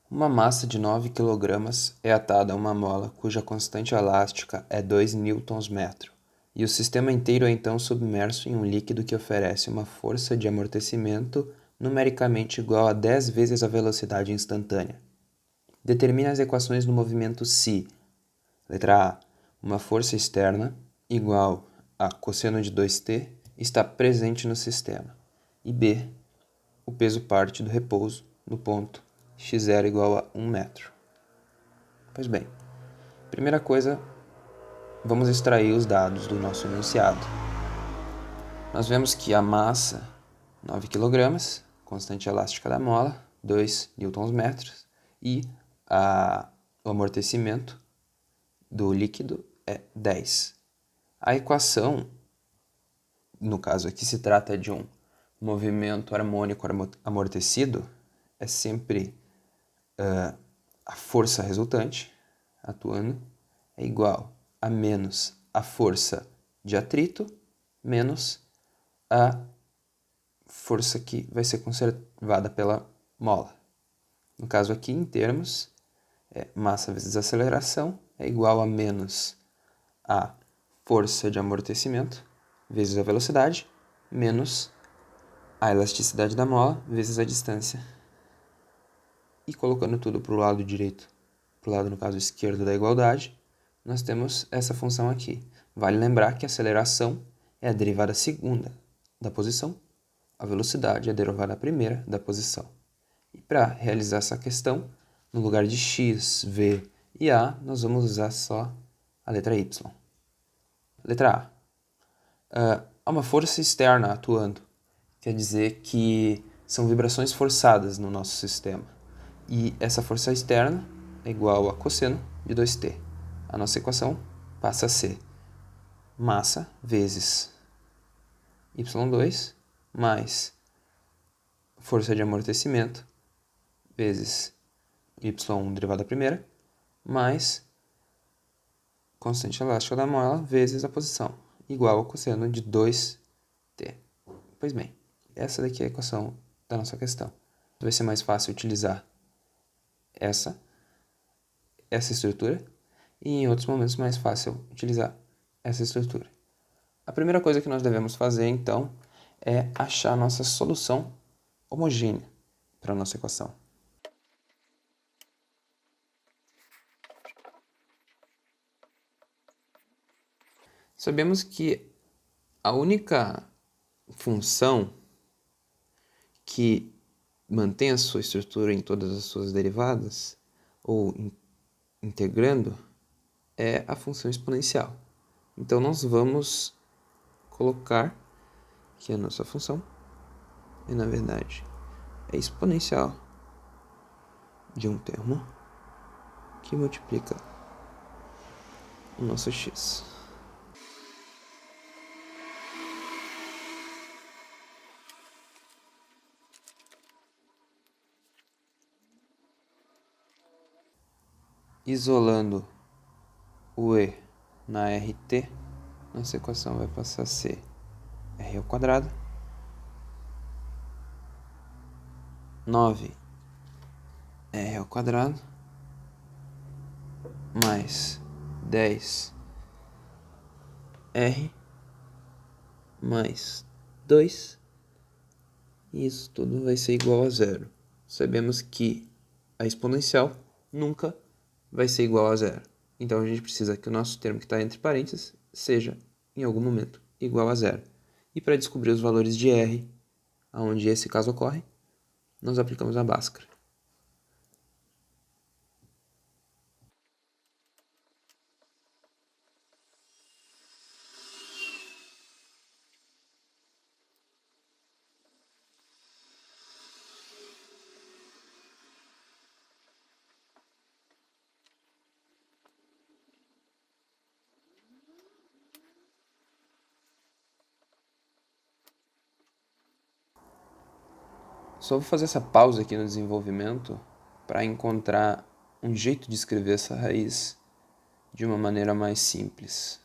Uma massa de 9 kg é atada a uma mola cuja constante elástica é 2 newtons-metro, e o sistema inteiro é então submerso em um líquido que oferece uma força de amortecimento numericamente igual a 10 vezes a velocidade instantânea. Determine as equações do movimento se: letra A, uma força externa igual a cosseno de 2t está presente no sistema, e B, o peso parte do repouso no ponto x0 igual a 1 metro. Pois bem, primeira coisa, vamos extrair os dados do nosso enunciado. Nós vemos que a massa, 9 kg, constante elástica da mola, 2 newtons-metros, e o amortecimento do líquido é 10. A equação, no caso aqui se trata de um movimento harmônico amortecido, é sempre a força resultante atuando é igual a menos a força de atrito menos a força que vai ser conservada pela mola. No caso aqui, em termos, massa vezes aceleração é igual a menos a força de amortecimento vezes a velocidade menos a elasticidade da mola vezes a distância. E colocando tudo para o lado direito, para o lado, no caso, esquerdo da igualdade, nós temos essa função aqui. Vale lembrar que a aceleração é a derivada segunda da posição, a velocidade é a derivada primeira da posição. E para realizar essa questão, no lugar de x, v e a, nós vamos usar só a letra y. Letra A. Há uma força externa atuando. Quer dizer que são vibrações forçadas no nosso sistema. E essa força externa é igual a cosseno de 2t. A nossa equação passa a ser massa vezes y2 mais força de amortecimento vezes y1 derivada primeira mais constante elástica da mola vezes a posição, igual ao cosseno de 2t. Pois bem, essa daqui é a equação da nossa questão. Vai ser mais fácil utilizar essa estrutura e em outros momentos mais fácil utilizar essa estrutura. A primeira coisa que nós devemos fazer, então, é achar a nossa solução homogênea para a nossa equação. Sabemos que a única função que mantém a sua estrutura em todas as suas derivadas, ou integrando, é a função exponencial. Então, nós vamos colocar que a nossa função na verdade, é exponencial de um termo que multiplica o nosso x. Isolando o e na RT, nossa equação vai passar a ser r ao quadrado 9 r ao quadrado mais 10 r mais 2, e isso tudo vai ser igual a zero. Sabemos que a exponencial nunca vai ser igual a zero. Então a gente precisa que o nosso termo que está entre parênteses seja, em algum momento, igual a zero. E para descobrir os valores de r, onde esse caso ocorre, nós aplicamos a Bhaskara. Só vou fazer essa pausa aqui no desenvolvimento para encontrar um jeito de escrever essa raiz de uma maneira mais simples.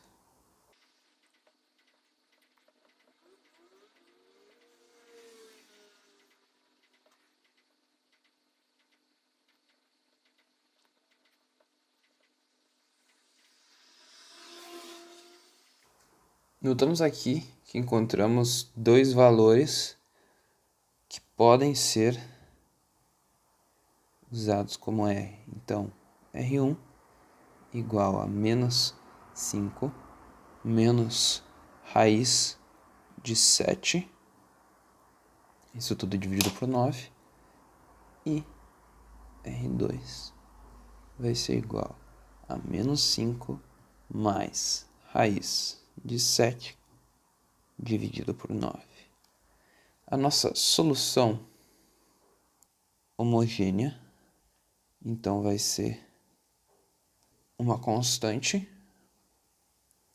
Notamos aqui que encontramos dois valores que podem ser usados como R. Então, R1 igual a menos 5 menos raiz de 7, isso tudo dividido por 9, e R2 vai ser igual a menos 5 mais raiz de 7 dividido por 9. A nossa solução homogênea, então, vai ser uma constante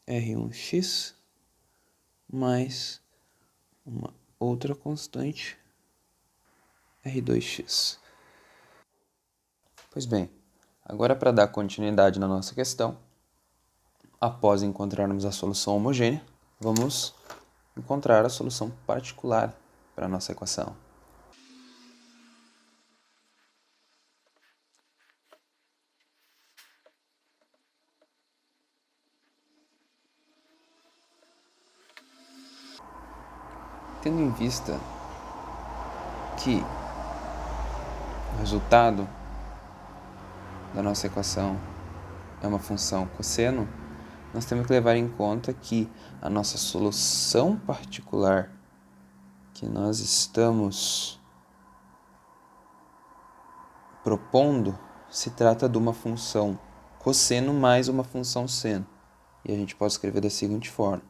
R1x mais uma outra constante R2x. Pois bem, agora para dar continuidade na nossa questão, após encontrarmos a solução homogênea, vamos encontrar a solução particular para a nossa equação. Tendo em vista que o resultado da nossa equação é uma função cosseno, nós temos que levar em conta que a nossa solução particular que nós estamos propondo se trata de uma função cosseno mais uma função seno. E a gente pode escrever da seguinte forma: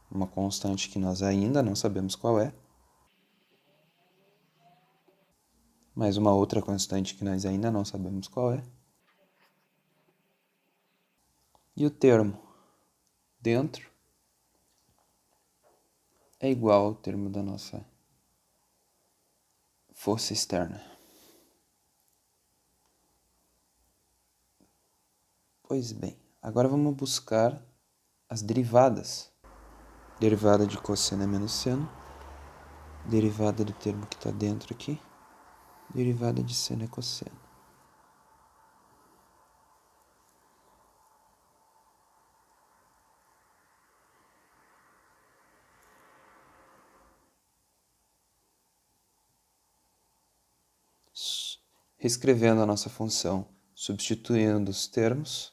uma constante que nós ainda não sabemos qual é, mais uma outra constante que nós ainda não sabemos qual é, e o termo dentro é igual ao termo da nossa força externa. Pois bem, agora vamos buscar as derivadas. Derivada de cosseno é menos seno, derivada do termo que está dentro aqui, derivada de seno é cosseno. Reescrevendo a nossa função, substituindo os termos,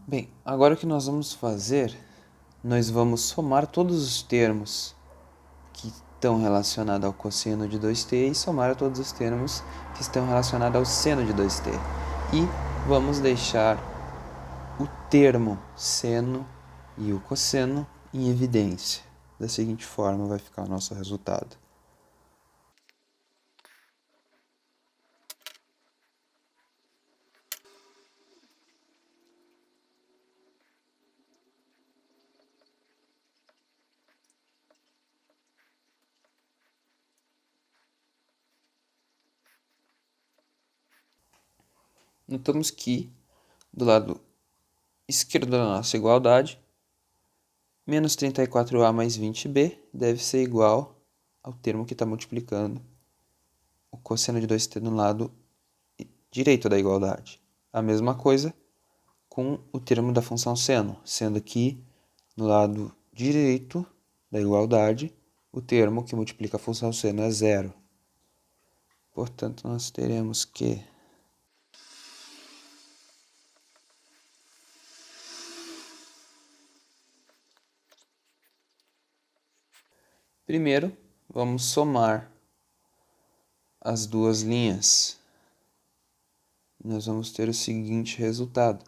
bem, agora o que nós vamos fazer, nós vamos somar todos os termos que estão relacionados ao cosseno de 2t e somar todos os termos que estão relacionados ao seno de 2t. E vamos deixar o termo seno e o cosseno em evidência. Da seguinte forma vai ficar o nosso resultado. Notamos que do lado esquerdo da nossa igualdade, menos 34a mais 20b deve ser igual ao termo que está multiplicando o cosseno de 2t no lado direito da igualdade. A mesma coisa com o termo da função seno, sendo que no lado direito da igualdade, o termo que multiplica a função seno é zero. Portanto, nós teremos que primeiro, vamos somar as duas linhas. Nós vamos ter o seguinte resultado.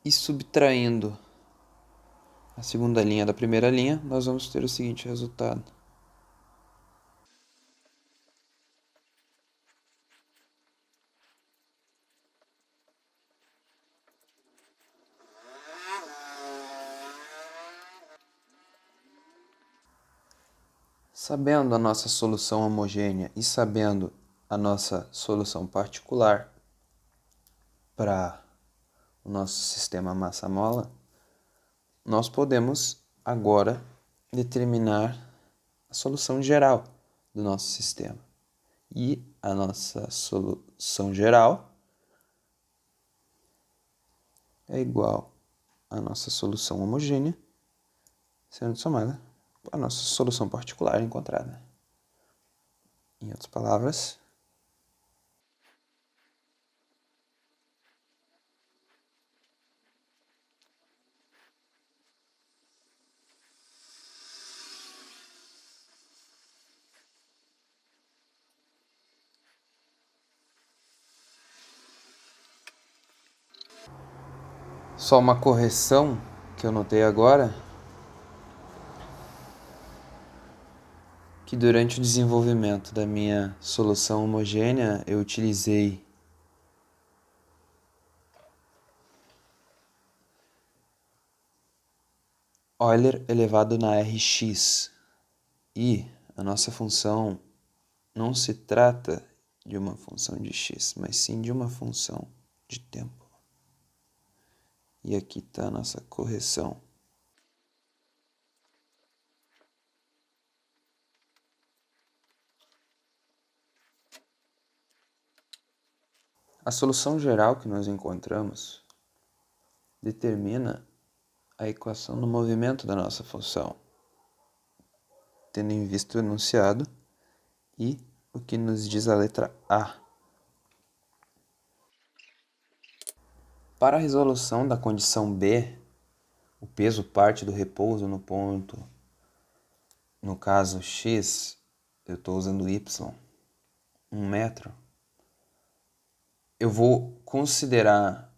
E subtraindo a segunda linha da primeira linha, nós vamos ter o seguinte resultado. Sabendo a nossa solução homogênea e sabendo a nossa solução particular para o nosso sistema massa-mola, nós podemos agora determinar a solução geral do nosso sistema. E a nossa solução geral é igual à nossa solução homogênea, sendo somada à nossa solução particular encontrada. Em outras palavras, só uma correção que eu notei agora, que durante o desenvolvimento da minha solução homogênea eu utilizei Euler elevado na Rx. E a nossa função não se trata de uma função de x, mas sim de uma função de tempo. E aqui está a nossa correção. A solução geral que nós encontramos determina a equação do movimento da nossa função, tendo em vista o enunciado e o que nos diz a letra A. Para a resolução da condição B, o peso parte do repouso no ponto, no caso x, eu estou usando y, 1 metro, eu vou considerar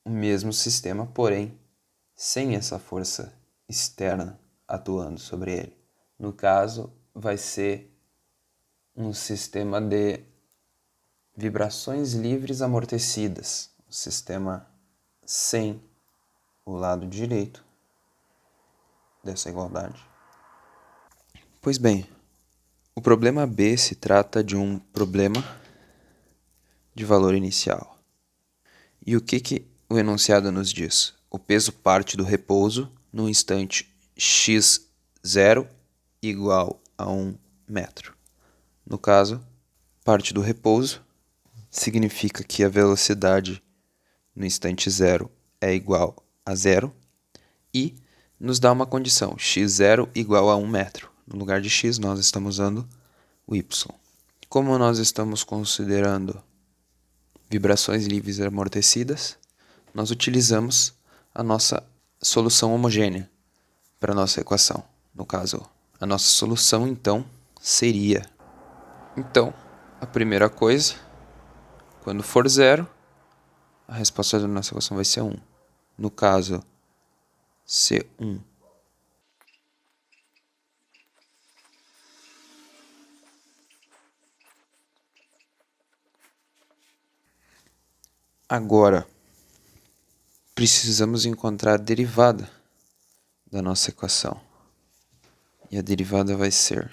o mesmo sistema, porém sem essa força externa atuando sobre ele. No caso, vai ser um sistema de vibrações livres amortecidas, um sistema sem o lado direito dessa igualdade. Pois bem, o problema B se trata de um problema de valor inicial. E o que o enunciado nos diz? O peso parte do repouso no instante x0 igual a 1 metro. No caso, parte do repouso significa que a velocidade no instante zero é igual a zero e nos dá uma condição, x0 igual a 1 metro. No lugar de x, nós estamos usando o y. Como nós estamos considerando vibrações livres amortecidas, nós utilizamos a nossa solução homogênea para a nossa equação. No caso, a nossa solução, então, seria... Então, a primeira coisa, quando for zero, a resposta da nossa equação vai ser 1. No caso, C1. Agora, precisamos encontrar a derivada da nossa equação. E a derivada vai ser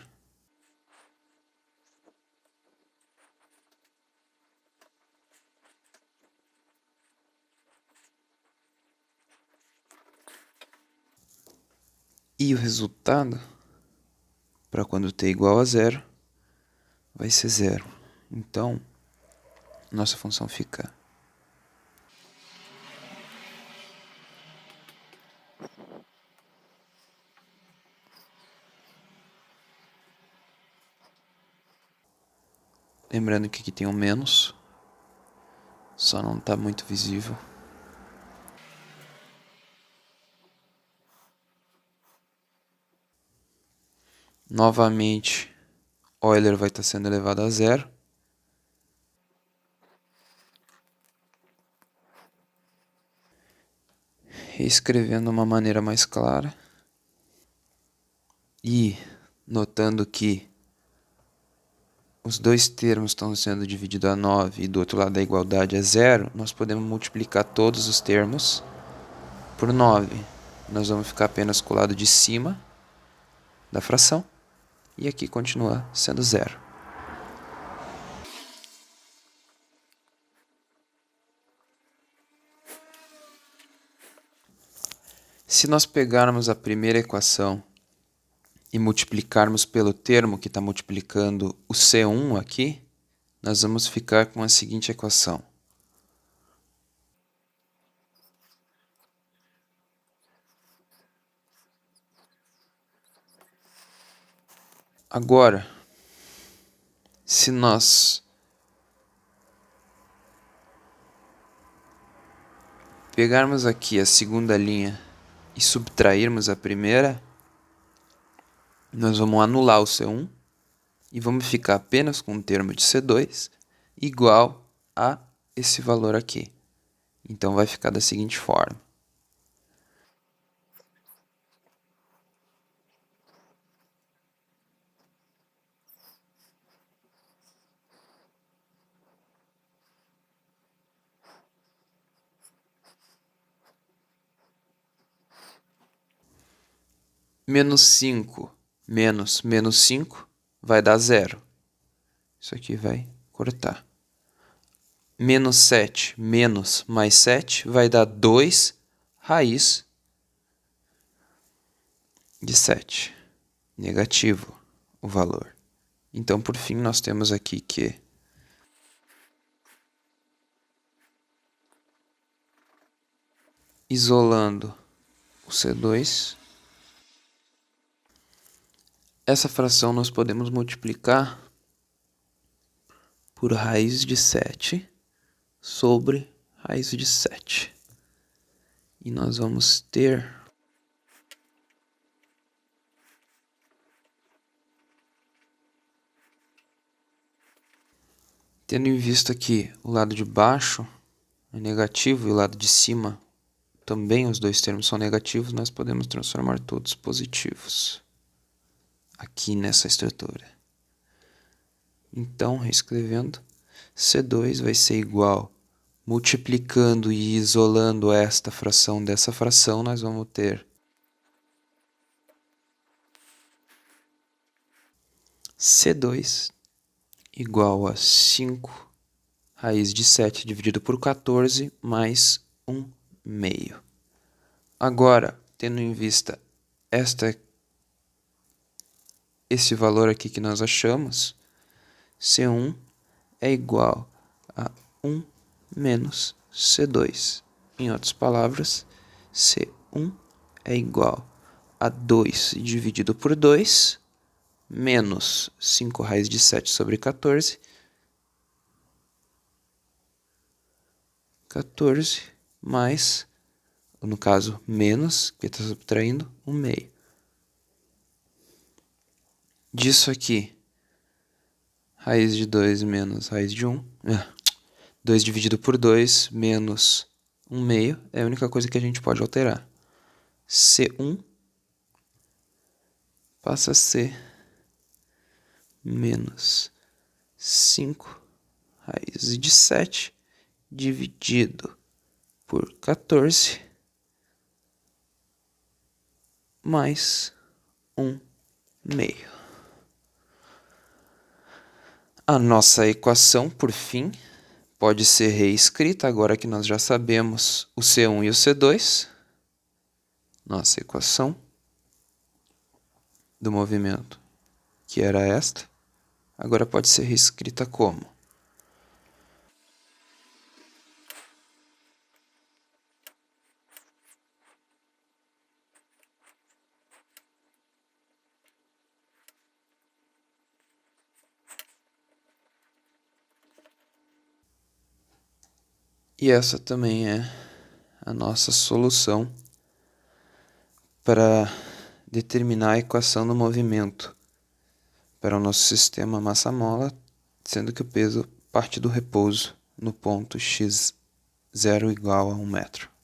e o resultado, para quando t igual a zero, vai ser zero. Então, nossa função fica lembrando que aqui tem um menos, só não está muito visível. Novamente, Euler vai estar sendo elevado a zero. Reescrevendo de uma maneira mais clara. E notando que os dois termos estão sendo divididos a 9 e do outro lado a igualdade é zero, nós podemos multiplicar todos os termos por 9. Nós vamos ficar apenas com o lado de cima da fração. e aqui continua sendo 0. Se nós pegarmos a primeira equação e multiplicarmos pelo termo que está multiplicando o C1 aqui, nós vamos ficar com a seguinte equação. Agora, se nós pegarmos aqui a segunda linha e subtrairmos a primeira, nós vamos anular o C1 e vamos ficar apenas com o termo de C2 igual a esse valor aqui. Então vai ficar da seguinte forma. Menos 5 menos menos 5 vai dar 0. Isso aqui vai cortar. Menos 7 menos mais 7 vai dar 2 raiz de 7. Negativo o valor. Então, por fim, nós temos aqui que isolando o C2, essa fração nós podemos multiplicar por raiz de 7 sobre raiz de 7. E nós vamos ter tendo em vista que o lado de baixo é negativo e o lado de cima também, os dois termos são negativos, nós podemos transformar todos positivos aqui nessa estrutura. Então, reescrevendo, C2 vai ser igual, multiplicando e isolando esta fração dessa fração, nós vamos ter C2 igual a 5 raiz de 7 dividido por 14 mais 1 meio. Agora, tendo em vista esse valor aqui que nós achamos, C1 é igual a 1 menos C2. Em outras palavras, C1 é igual a 2 dividido por 2, menos 5 raiz de 7 sobre 14, 14 mais, no caso, menos, que está subtraindo, 1 meio. Disso aqui, raiz de 2 menos raiz de 1, 2 dividido por 2 menos 1 meio é a única coisa que a gente pode alterar. C1 passa a ser menos 5 raiz de 7 dividido por 14 mais 1 meio. A nossa equação, por fim, pode ser reescrita agora que nós já sabemos o C1 e o C2. Nossa equação do movimento, que era esta, agora pode ser reescrita como? E essa também é a nossa solução para determinar a equação do movimento para o nosso sistema massa-mola, sendo que o peso parte do repouso no ponto x0 igual a 1 metro.